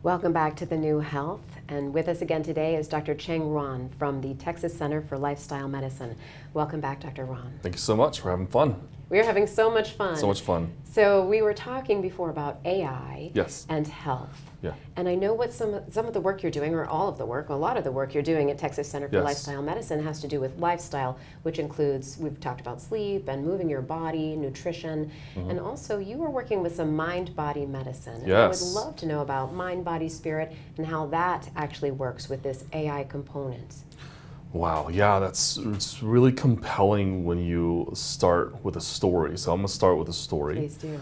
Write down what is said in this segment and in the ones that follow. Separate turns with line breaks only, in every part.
Welcome back to The New Health, and with us again today is Dr. Cheng Ruan from the Texas Center for Lifestyle Medicine. Welcome back, Dr. Ruan.
Thank you so much. We're having fun.
We're having so much fun.
So much fun.
So we were talking before about AI
Yes.
and health.
Yeah.
And I know what some of the work you're doing, or all of the work, a lot of the work you're doing at Texas Center for
Yes.
Lifestyle Medicine has to do with lifestyle, which includes, we've talked about sleep and moving your body, nutrition, and also you are working with some mind-body medicine. And I would
Yes.
love to know about mind, body, spirit, and how that actually works with this AI component.
Wow. Yeah, it's really compelling when you start with a story. So I'm gonna start with a story.
Please do.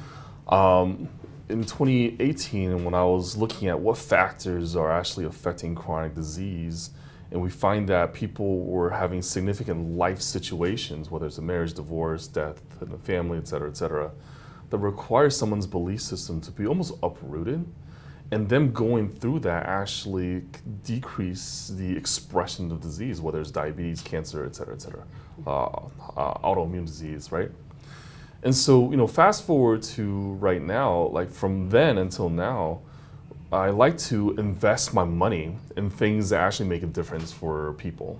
In 2018, when I was looking at what factors are actually affecting chronic disease, and we find that people were having significant life situations, whether it's a marriage, divorce, death in the family, et cetera, that requires someone's belief system to be almost uprooted. And them going through that actually decrease the expression of disease, whether it's diabetes, cancer, et cetera, autoimmune disease, right? And so, fast forward to right now, like from then until now, I like to invest my money in things that actually make a difference for people.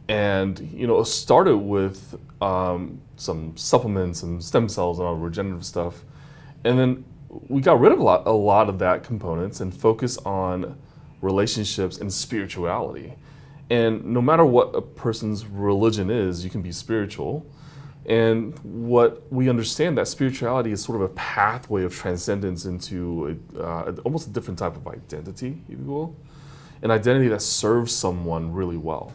And, it started with some supplements and stem cells and all regenerative stuff. And then we got rid of a lot of that components and focus on relationships and spirituality. And no matter what a person's religion is, you can be spiritual. And what we understand that spirituality is sort of a pathway of transcendence into almost a different type of identity, if you will, an identity that serves someone really well.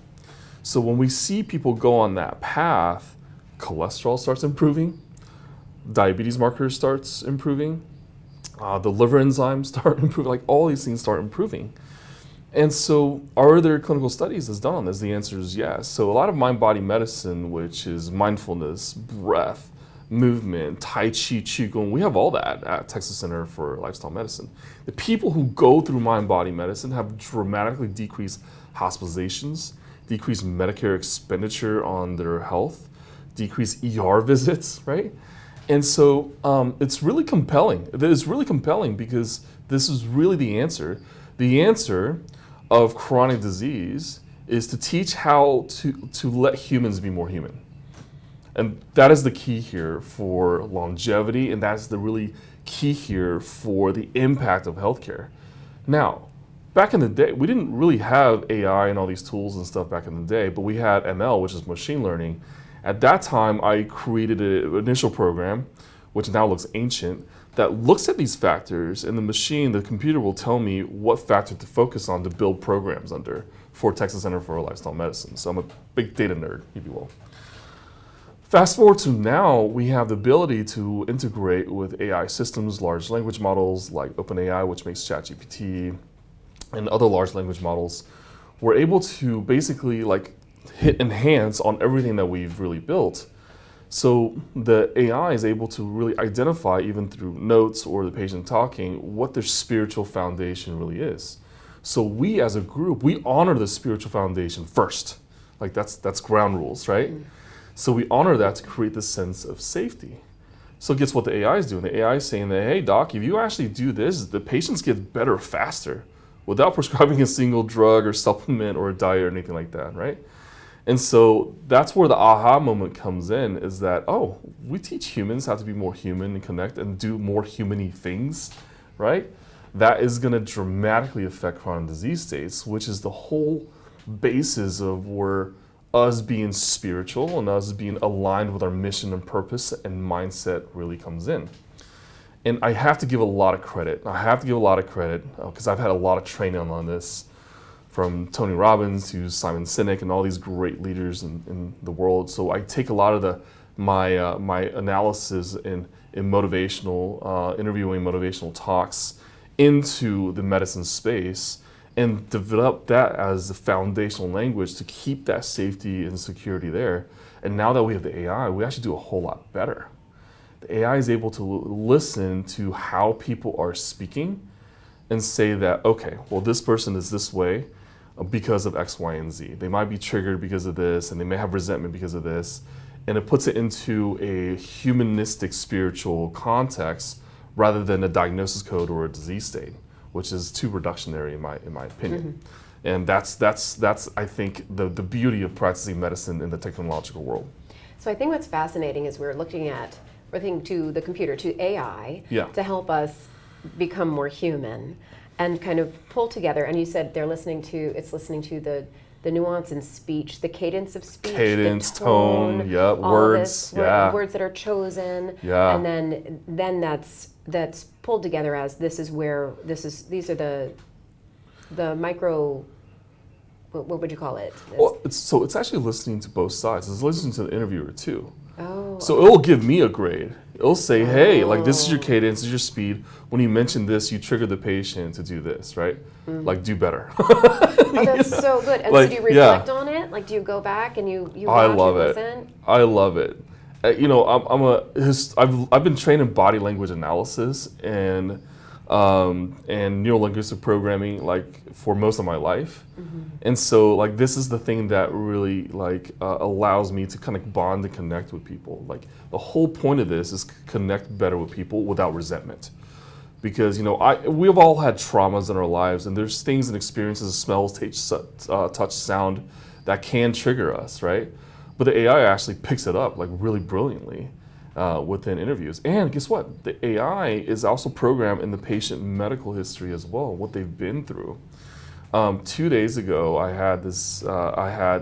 So when we see people go on that path, cholesterol starts improving, diabetes markers starts improving, the liver enzymes start improving, like all these things start improving. And so are there clinical studies that's done on this? The answer is yes. So a lot of mind-body medicine, which is mindfulness, breath, movement, Tai Chi, Qigong, we have all that at Texas Center for Lifestyle Medicine. The people who go through mind-body medicine have dramatically decreased hospitalizations, decreased Medicare expenditure on their health, decreased ER visits, right? And so it's really compelling. It's really compelling because this is really the answer. The answer of chronic disease is to teach how to let humans be more human. And that is the key here for longevity, and that's the really key here for the impact of healthcare. Now, back in the day, we didn't really have AI and all these tools and stuff back in the day, but we had ML, which is machine learning. At that time, I created an initial program, which now looks ancient, that looks at these factors, and the computer will tell me what factor to focus on to build programs under for Texas Center for Lifestyle Medicine. So I'm a big data nerd, if you will. Fast forward to now, we have the ability to integrate with AI systems, large language models like OpenAI, which makes ChatGPT, and other large language models. We're able to basically hit enhance on everything that we've really built. So the AI is able to really identify, even through notes or the patient talking, what their spiritual foundation really is. So we as a group, we honor the spiritual foundation first. Like that's ground rules, right? So we honor that to create this sense of safety. So guess what the AI is doing? The AI is saying that, hey doc, if you actually do this, the patients get better faster without prescribing a single drug or supplement or a diet or anything like that, right? And so that's where the aha moment comes in, is that, oh, we teach humans how to be more human and connect and do more human-y things, right? That is gonna dramatically affect chronic disease states, which is the whole basis of where us being spiritual and us being aligned with our mission and purpose and mindset really comes in. And I have to give a lot of credit. Because I've had a lot of training on this, from Tony Robbins to Simon Sinek and all these great leaders in the world. So I take a lot of my analysis in motivational, interviewing motivational talks into the medicine space and develop that as the foundational language to keep that safety and security there. And now that we have the AI, we actually do a whole lot better. The AI is able to listen to how people are speaking and say that, okay, well, this person is this way because of X, Y, and Z. They might be triggered because of this, and they may have resentment because of this. And it puts it into a humanistic spiritual context rather than a diagnosis code or a disease state, which is too reductionary in my opinion. And that's I think the beauty of practicing medicine in the technological world.
So I think what's fascinating is we're looking to the computer, to AI, to help us become more human and kind of pull together. And you said listening to the nuance in speech, the cadence of speech,
cadence,
the tone,
words,
words that are chosen, and then that's pulled together as these are the micro. What would you call it?
Well, it's actually listening to both sides. It's listening to the interviewer too.
Oh.
So it will give me a grade. It'll say, hey, like this is your cadence, this is your speed. When you mention this, you trigger the patient to do this, right? Like do better.
Oh, that's so good. And so do you reflect on it? Like do you go back and you
I
watch
love
and
it.
listen?
I love it. You know, I've been trained in body language analysis and neuro-linguistic programming like for most of my life. And so like this is the thing that really like allows me to kind of bond and connect with people. Like the whole point of this is connect better with people without resentment. Because you know we've all had traumas in our lives, and there's things and experiences, smells, touch, sound that can trigger us, right? But the AI actually picks it up like really brilliantly within interviews. And guess what? The AI is also programmed in the patient medical history as well, what they've been through. 2 days ago, I had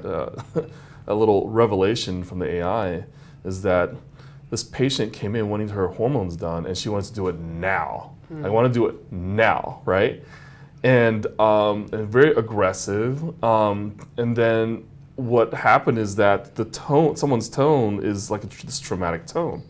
a little revelation from the AI, is that this patient came in wanting her hormones done, and she wanted to do it now. I want to do it now, right? And very aggressive. And then what happened is that someone's tone is like this traumatic tone.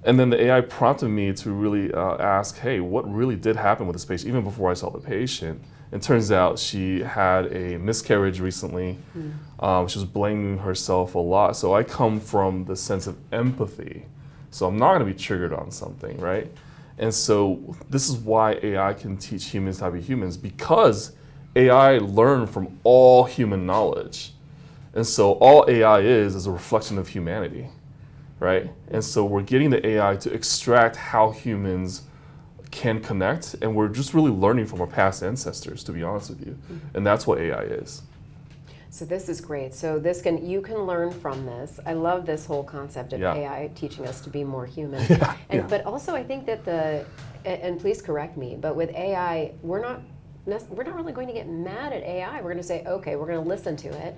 And then the AI prompted me to really ask, hey, what really did happen with this patient, even before I saw the patient. It turns out she had a miscarriage recently. She was blaming herself a lot. So I come from the sense of empathy. So I'm not going to be triggered on something, right? And so this is why AI can teach humans how to be humans, because AI learned from all human knowledge. And so all AI is a reflection of humanity, right? And so we're getting the AI to extract how humans can connect, and we're just really learning from our past ancestors, to be honest with you. And that's what AI is.
So this is great. So you can learn from this. I love this whole concept of AI teaching us to be more human. But also I think that and please correct me, but with AI, we're not really going to get mad at AI. We're going to say, okay, we're going to listen to it,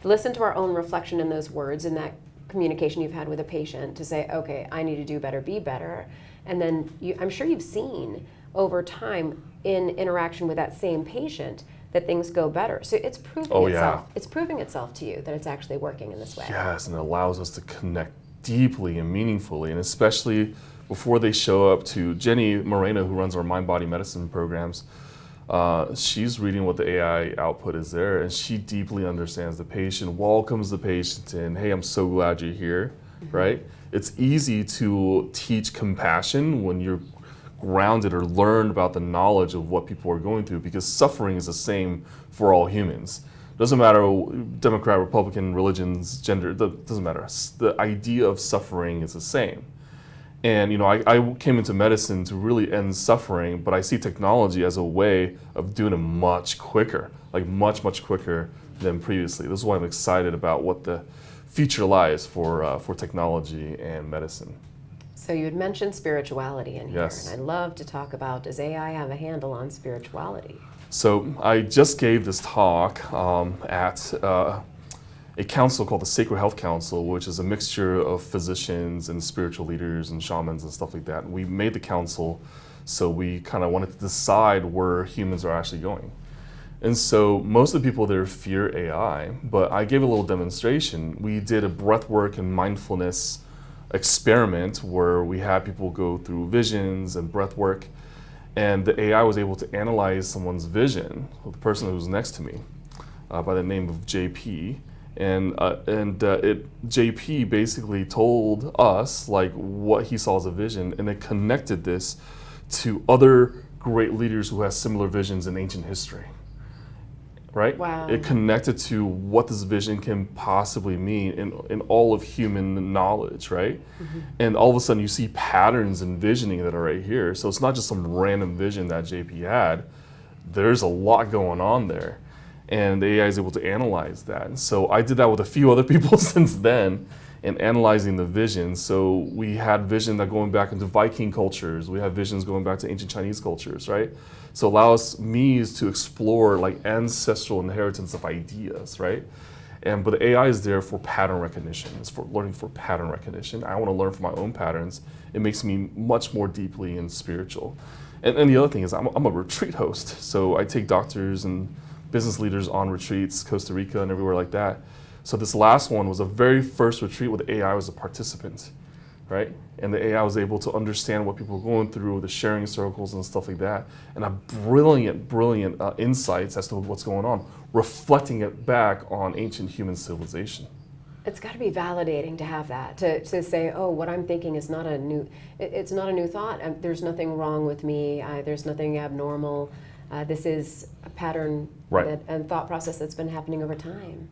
listen to our own reflection in those words, in that communication you've had with a patient, to say, okay, I need to do better, be better. And then I'm sure you've seen over time in interaction with that same patient that things go better. So it's proving itself. It's proving itself to you that it's actually working in this way.
Yes, and it allows us to connect deeply and meaningfully, and especially before they show up to Jenny Moreno, who runs our mind-body medicine programs. She's reading what the AI output is there, and she deeply understands the patient, welcomes the patient in. Hey, I'm so glad you're here, right? It's easy to teach compassion when you're grounded or learned about the knowledge of what people are going through, because suffering is the same for all humans. Doesn't matter Democrat, Republican, religions, gender, doesn't matter. The idea of suffering is the same. And you know, I came into medicine to really end suffering, but I see technology as a way of doing it much quicker, like much quicker than previously. This is why I'm excited about what the future lies for technology and medicine.
So you had mentioned spirituality in here,
Yes.
and I love to talk about, does AI have a handle on spirituality?
So I just gave this talk at a council called the Sacred Health Council, which is a mixture of physicians and spiritual leaders and shamans and stuff like that. And we made the council, so we kind of wanted to decide where humans are actually going. And so most of the people there fear AI, but I gave a little demonstration. We did a breathwork and mindfulness experiment where we had people go through visions and breathwork, and the AI was able to analyze someone's vision, the person who was next to me, by the name of JP. And JP basically told us like what he saw as a vision, and it connected this to other great leaders who have similar visions in ancient history, right?
Wow.
It connected to what this vision can possibly mean in all of human knowledge, right? Mm-hmm. And all of a sudden you see patterns in visioning that are right here. So it's not just some random vision that JP had. There's a lot going on there. And the AI is able to analyze that. And so I did that with a few other people since then in analyzing the vision. So we had vision that going back into Viking cultures. We have visions going back to ancient Chinese cultures, right? So allows me to explore like ancestral inheritance of ideas, right? But the AI is there for pattern recognition. It's for learning for pattern recognition. I want to learn from my own patterns. It makes me much more deeply and spiritual. And the other thing is I'm a retreat host. So I take doctors and business leaders on retreats, Costa Rica and everywhere like that. So this last one was the very first retreat where the AI was a participant, right? And the AI was able to understand what people were going through, the sharing circles and stuff like that, and have brilliant insights as to what's going on, reflecting it back on ancient human civilization.
It's got to be validating to have that, to say, oh, what I'm thinking is not a new, it's not a new thought. There's nothing wrong with me. There's nothing abnormal. This is a pattern and thought process that's been happening over time.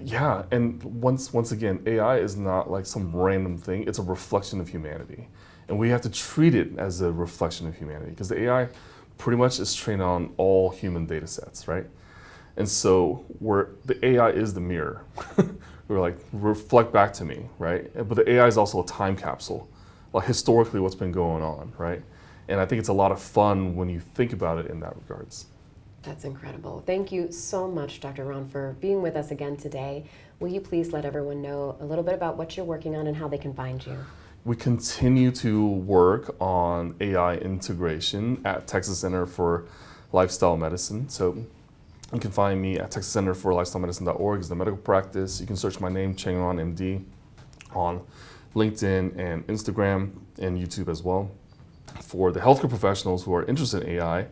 Yeah, and once again, AI is not like some random thing. It's a reflection of humanity. And we have to treat it as a reflection of humanity because the AI pretty much is trained on all human data sets, right? And so the AI is the mirror. We're like, reflect back to me, right? But the AI is also a time capsule, like historically what's been going on, right? And I think it's a lot of fun when you think about it in that regards.
That's incredible. Thank you so much, Dr. Ruan, for being with us again today. Will you please let everyone know a little bit about what you're working on and how they can find you?
We continue to work on AI integration at Texas Center for Lifestyle Medicine. So you can find me at texascenterforlifestylemedicine.org is the medical practice. You can search my name, Cheng Ruan, MD, on LinkedIn and Instagram and YouTube as well. For the healthcare professionals who are interested in AI,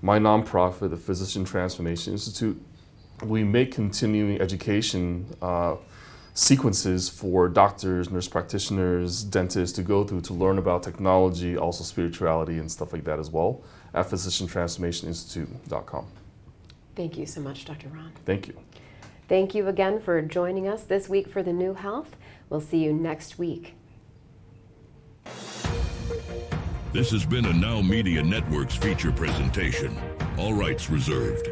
my nonprofit, the Physician Transformation Institute, we make continuing education sequences for doctors, nurse practitioners, dentists to go through to learn about technology, also spirituality and stuff like that as well at physiciantransformationinstitute.com.
Thank you so much, Dr. Ruan.
Thank you.
Thank you again for joining us this week for The New Health. We'll see you next week.
This has been a Now Media Networks feature presentation. All rights reserved.